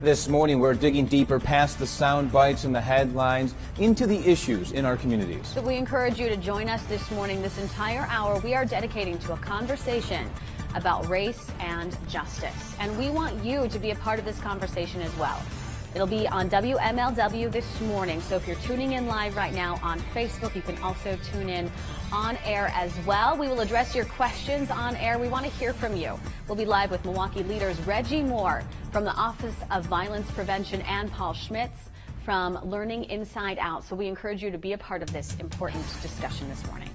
This morning, we're digging deeper past the sound bites and the headlines into the issues in our communities. So we encourage you to join us this morning. This entire hour, we are dedicating to a conversation about race and justice. And we want you to be a part of this conversation as well. It'll be on WMLW this morning. So if you're tuning in live right now on Facebook, you can also tune in on air as well. We will address your questions on air. We want to hear from you. We'll be live with Milwaukee leaders Reggie Moore from the Office of Violence Prevention and Paul Schmitz from Learning Inside Out. So we encourage you to be a part of this important discussion this morning.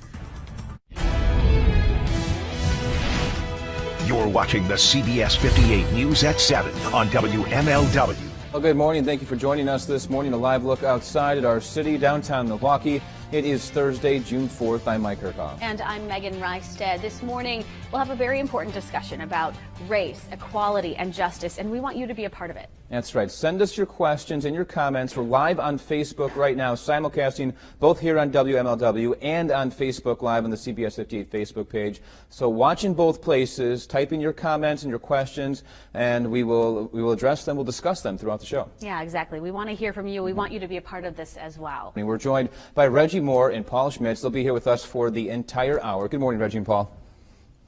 You're watching the CBS 58 News at 7 on WMLW. Well, good morning. Thank you for joining us this morning. A live look outside at our city, downtown Milwaukee. It is Thursday, June 4th. I'm Mike Kirchhoff. And I'm Megan Reisted. This morning, we'll have a very important discussion about race, equality, and justice, and we want you to be a part of it. That's right. Send us your questions and your comments. We're live on Facebook right now, simulcasting both here on WMLW and on Facebook Live on the CBS 58 Facebook page. So watch in both places, type in your comments and your questions, and we will address them. We'll discuss them throughout the show. Yeah, exactly. We want to hear from you. We want you to be a part of this as well. We're joined by Reggie Moore and Paul Schmitz. They'll be here with us for the entire hour. Good morning, Reggie and Paul.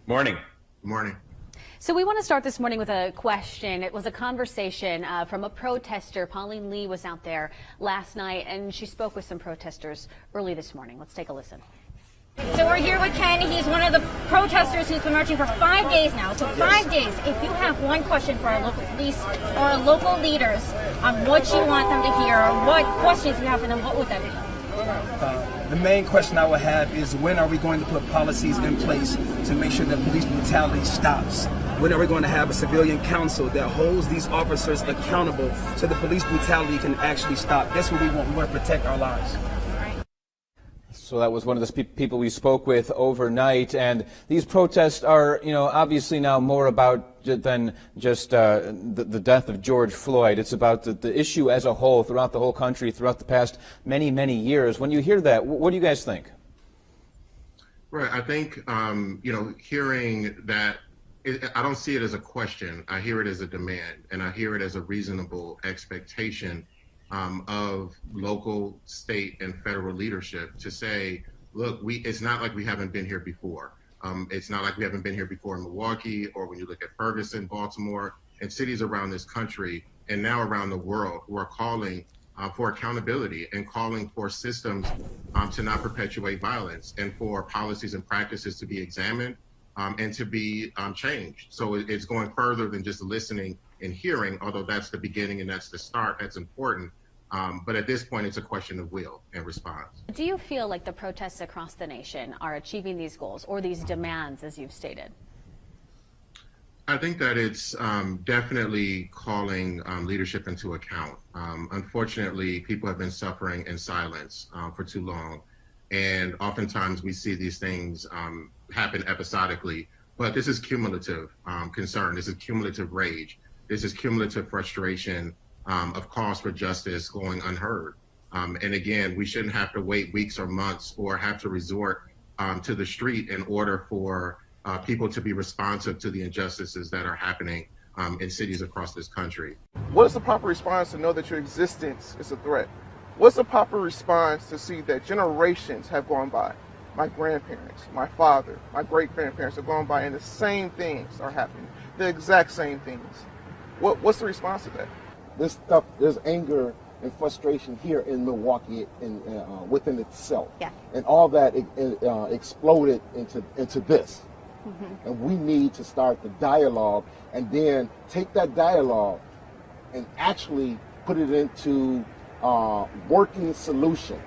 Morning. Good morning. So we want to start this morning with a question. It was a conversation from a protester. Pauline Lee was out there last night, and she spoke with some protesters early this morning. Let's take a listen. So we're here with Ken. He's one of the protesters who's been marching for 5 days now. So 5 days. If you have one question for our local police or our local leaders on what you want them to hear or what questions you have for them, what would that be? The main question I would have is, when are we going to put policies in place to make sure that police brutality stops? When are we going to have a civilian council that holds these officers accountable so the police brutality can actually stop? That's what we want. We want to protect our lives. So that was one of the people we spoke with overnight, and these protests are, obviously now more about than just the death of George Floyd. It's about the issue as a whole throughout the whole country, throughout the past many, many years. When you hear that, what do you guys think? Right. I think, hearing that, I don't see it as a question. I hear it as a demand, and I hear it as a reasonable expectation of local, state, and federal leadership to say, look, it's not like we haven't been here before. It's not like we haven't been here before in Milwaukee, or when you look at Ferguson, Baltimore, and cities around this country, and now around the world, who are calling for accountability and calling for systems to not perpetuate violence, and for policies and practices to be examined and to be changed. So it's going further than just listening and hearing, although that's the beginning and that's the start. That's important. But at this point, it's a question of will and response. Do you feel like the protests across the nation are achieving these goals or these demands, as you've stated? I think that it's definitely calling leadership into account. Unfortunately, people have been suffering in silence for too long. And oftentimes we see these things happen episodically. But this is cumulative concern. This is cumulative rage. This is cumulative frustration of calls for justice going unheard. And again, we shouldn't have to wait weeks or months or have to resort to the street in order for people to be responsive to the injustices that are happening in cities across this country. What is the proper response to know that your existence is a threat? What's the proper response to see that generations have gone by? My grandparents, my father, my great-grandparents have gone by, and the same things are happening, the exact same things. What's the response to that? This stuff, there's anger and frustration here in Milwaukee within itself. Yeah. And all that exploded into this. Mm-hmm. And we need to start the dialogue and then take that dialogue and actually put it into working solutions.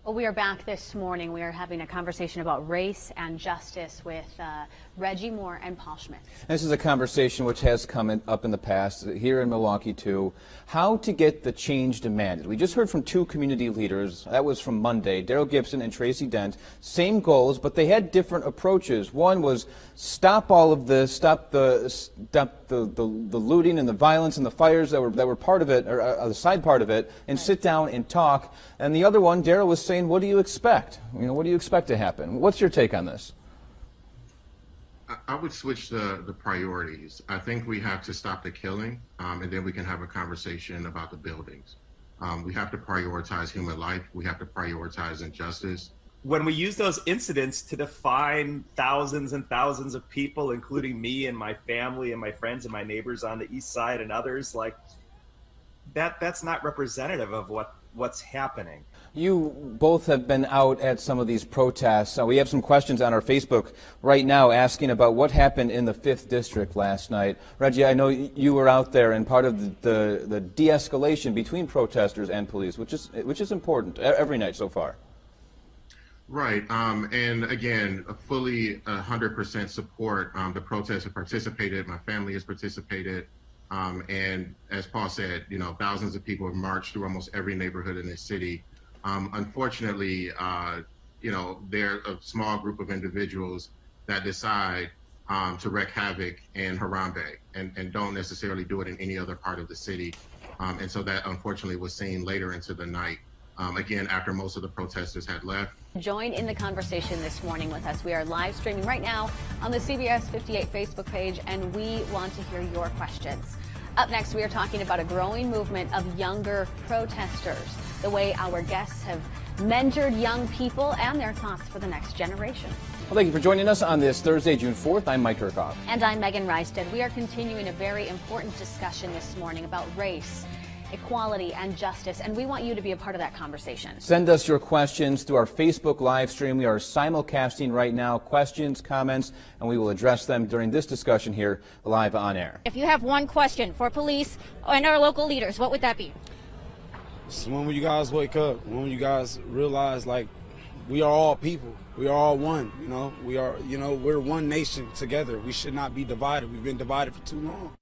Well, we are back this morning. We are having a conversation about race and justice with Reggie Moore and Paul Schmitz. This is a conversation which has come up in the past here in Milwaukee too. How to get the change demanded. We just heard from two community leaders. That was from Monday, Daryl Gibson and Tracy Dent. Same goals, but they had different approaches. One was stop all of this, stop the looting and the violence and the fires that were part of it, or the side part of it, and sit down and talk. And the other one, Daryl was saying, what do you expect? What do you expect to happen? What's your take on this? I would switch the priorities. I think we have to stop the killing, and then we can have a conversation about the buildings. We have to prioritize human life. We have to prioritize injustice. When we use those incidents to define thousands and thousands of people, including me and my family and my friends and my neighbors on the East Side and others, like that's not representative of what's happening. You both have been out at some of these protests. We have some questions on our Facebook right now asking about what happened in the 5th District last night. Reggie, I know you were out there, and part of the de-escalation between protesters and police, which is important every night so far. Right, and again, fully 100% support. The protests have participated. My family has participated. And as Paul said, thousands of people have marched through almost every neighborhood in this city. Unfortunately, there are a small group of individuals that decide to wreak havoc in Harambe and don't necessarily do it in any other part of the city. And so that unfortunately was seen later into the night, again, after most of the protesters had left. Join in the conversation this morning with us. We are live streaming right now on the CBS 58 Facebook page, and we want to hear your questions. Up next, we are talking about a growing movement of younger protesters, the way our guests have mentored young people and their thoughts for the next generation. Well, thank you for joining us on this Thursday, June 4th. I'm Mike Kirchhoff. And I'm Megan Reisted. We are continuing a very important discussion this morning about race, equality, and justice, and we want you to be a part of that conversation. Send us your questions through our Facebook live stream. We are simulcasting right now, questions, comments, and we will address them during this discussion here live on air. If you have one question for police and our local leaders, what would that be? It's when will you guys wake up? When will you guys realize, like, we are all people. We are all one, we're one nation together. We should not be divided. We've been divided for too long.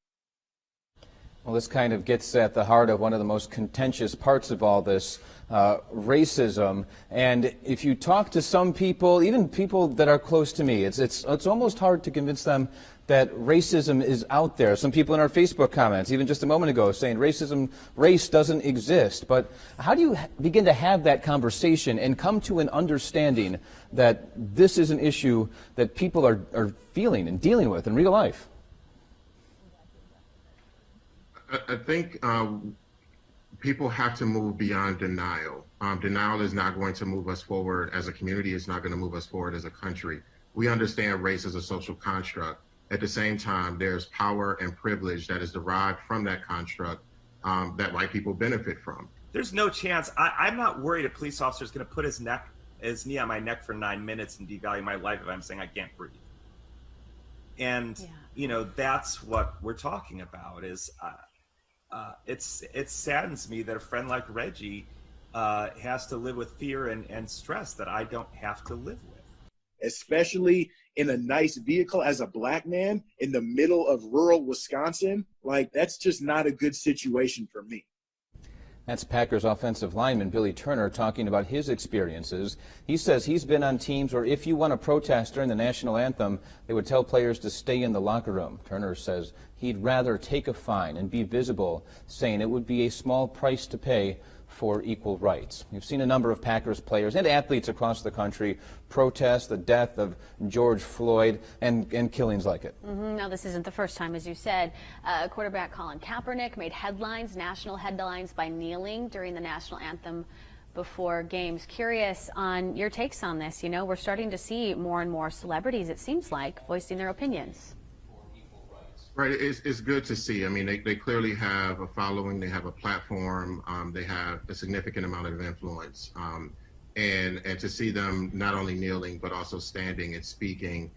Well, this kind of gets at the heart of one of the most contentious parts of all this, racism. And if you talk to some people, even people that are close to me, it's almost hard to convince them that racism is out there. Some people in our Facebook comments, even just a moment ago, saying race doesn't exist. But how do you begin to have that conversation and come to an understanding that this is an issue that people are feeling and dealing with in real life? I think people have to move beyond denial. Denial is not going to move us forward as a community. It's not going to move us forward as a country. We understand race as a social construct. At the same time, there's power and privilege that is derived from that construct that white people benefit from. There's no chance. I'm not worried a police officer is going to put his knee on my neck for 9 minutes and devalue my life if I'm saying I can't breathe. And, that's what we're talking about is... it saddens me that a friend like Reggie has to live with fear and stress that I don't have to live with. Especially in a nice vehicle as a black man in the middle of rural Wisconsin, that's just not a good situation for me. That's Packers offensive lineman Billy Turner talking about his experiences. He says he's been on teams where if you want to protest during the national anthem, they would tell players to stay in the locker room. Turner says he'd rather take a fine and be visible, saying it would be a small price to pay for equal rights. We've seen a number of Packers players and athletes across the country protest the death of George Floyd and killings like it. Now, this isn't the first time, as you said. Quarterback Colin Kaepernick made national headlines by kneeling during the national anthem before games. Curious on your takes on this. We're starting to see more and more celebrities, it seems like, voicing their opinions. Right, it's good to see. I mean, they clearly have a following, they have a platform, they have a significant amount of influence, and to see them not only kneeling but also standing and speaking,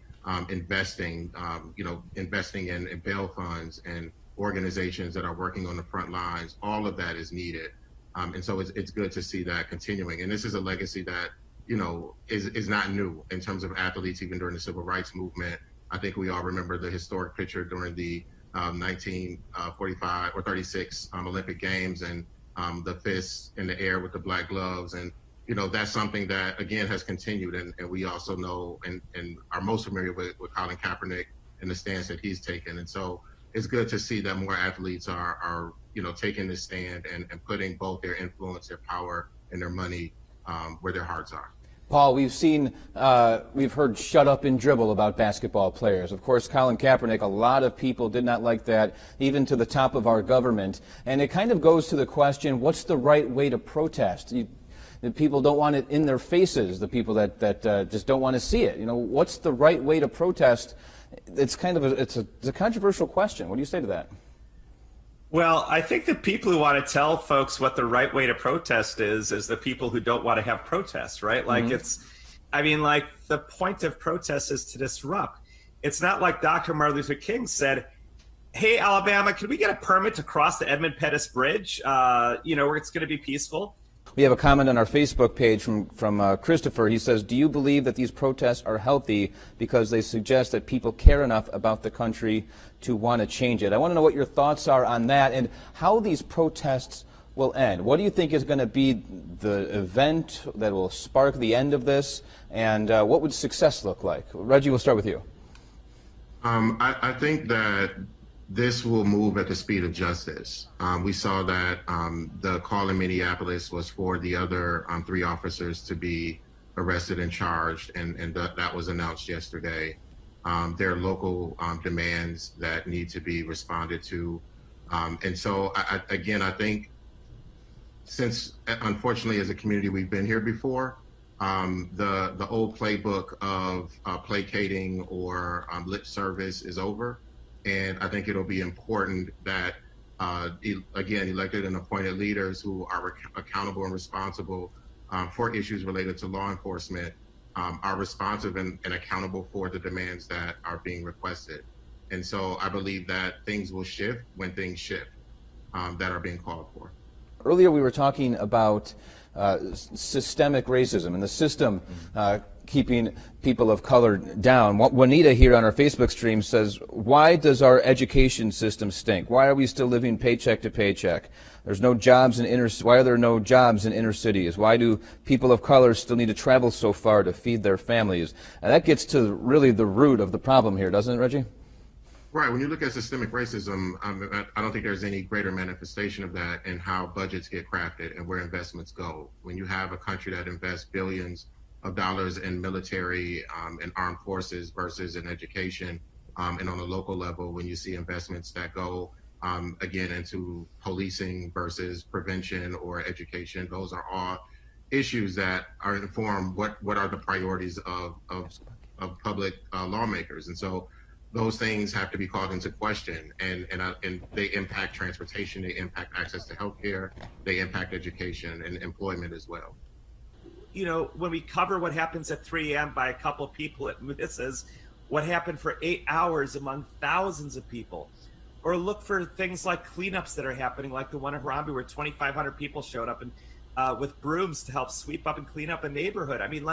investing in bail funds and organizations that are working on the front lines. All of that is needed, and so it's good to see that continuing. And this is a legacy that is not new in terms of athletes, even during the civil rights movement. I think we all remember the historic picture during the 1945 or 36 Olympic Games and the fists in the air with the black gloves. And, that's something that, again, has continued. And we also know and are most familiar with Colin Kaepernick and the stance that he's taken. And so it's good to see that more athletes are taking this stand and putting both their influence, their power, and their money where their hearts are. Paul, we've heard shut up and dribble about basketball players. Of course, Colin Kaepernick, a lot of people did not like that, even to the top of our government. And it kind of goes to the question, what's the right way to protest? The people don't want it in their faces, the people that just don't want to see it. What's the right way to protest? It's kind of it's a controversial question. What do you say to that? Well, I think the people who want to tell folks what the right way to protest is the people who don't want to have protests, right? Like the point of protest is to disrupt. It's not like Dr. Martin Luther King said, hey, Alabama, can we get a permit to cross the Edmund Pettus Bridge, where it's going to be peaceful? We have a comment on our Facebook page from Christopher. He says, do you believe that these protests are healthy because they suggest that people care enough about the country to want to change it? I want to know what your thoughts are on that and how these protests will end. What do you think is going to be the event that will spark the end of this, and what would success look like? Reggie, we'll start with you. I think that this will move at the speed of justice. We saw that the call in Minneapolis was for the other 3 officers to be arrested and charged, and that was announced yesterday. There are local demands that need to be responded to. And so, I think since, unfortunately, as a community, we've been here before, the old playbook of placating or lip service is over. And I think it'll be important that, again, elected and appointed leaders who are accountable and responsible for issues related to law enforcement are responsive and accountable for the demands that are being requested. And so I believe that things will shift when things shift that are being called for. Earlier we were talking about systemic racism and the system keeping people of color down. Juanita here on our Facebook stream says, why does our education system stink? Why are we still living paycheck to paycheck? There's no jobs in why are there no jobs in inner cities? Why do people of color still need to travel so far to feed their families? And that gets to really the root of the problem here, doesn't it, Reggie? Right. When you look at systemic racism, I don't think there's any greater manifestation of that in how budgets get crafted and where investments go. When you have a country that invests billions of dollars in military and armed forces versus in education, and on a local level, when you see investments that go, again, into policing versus prevention or education, those are all issues that are informed what are the priorities of public lawmakers. And so those things have to be called into question, and they impact transportation, they impact access to healthcare, they impact education and employment as well. When we cover what happens at 3 a.m. by a couple of people, it misses what happened for 8 hours among thousands of people. Or look for things like cleanups that are happening, like the one in Harambe where 2,500 people showed up and with brooms to help sweep up and clean up a neighborhood. I mean,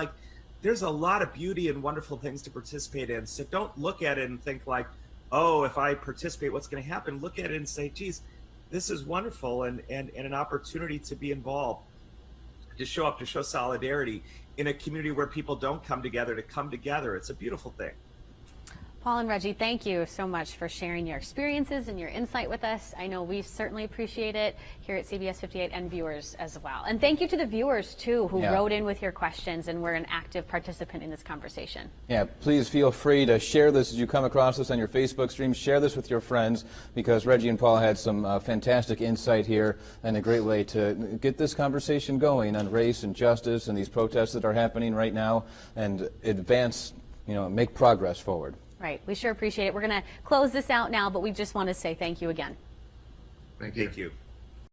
there's a lot of beauty and wonderful things to participate in. So don't look at it and think like, oh, if I participate, what's going to happen? Look at it and say, geez, this is wonderful and an opportunity to be involved, to show up, to show solidarity in a community where people don't come together to come together. It's a beautiful thing. Paul and Reggie, thank you so much for sharing your experiences and your insight with us. I know we certainly appreciate it here at CBS 58 and viewers as well. And thank you to the viewers, too, who wrote in with your questions and were an active participant in this conversation. Yeah, please feel free to share this as you come across this on your Facebook stream. Share this with your friends, because Reggie and Paul had some fantastic insight here and a great way to get this conversation going on race and justice and these protests that are happening right now and advance, make progress forward. Right. We sure appreciate it. We're going to close this out now, but we just want to say thank you again. Thank you. Thank you.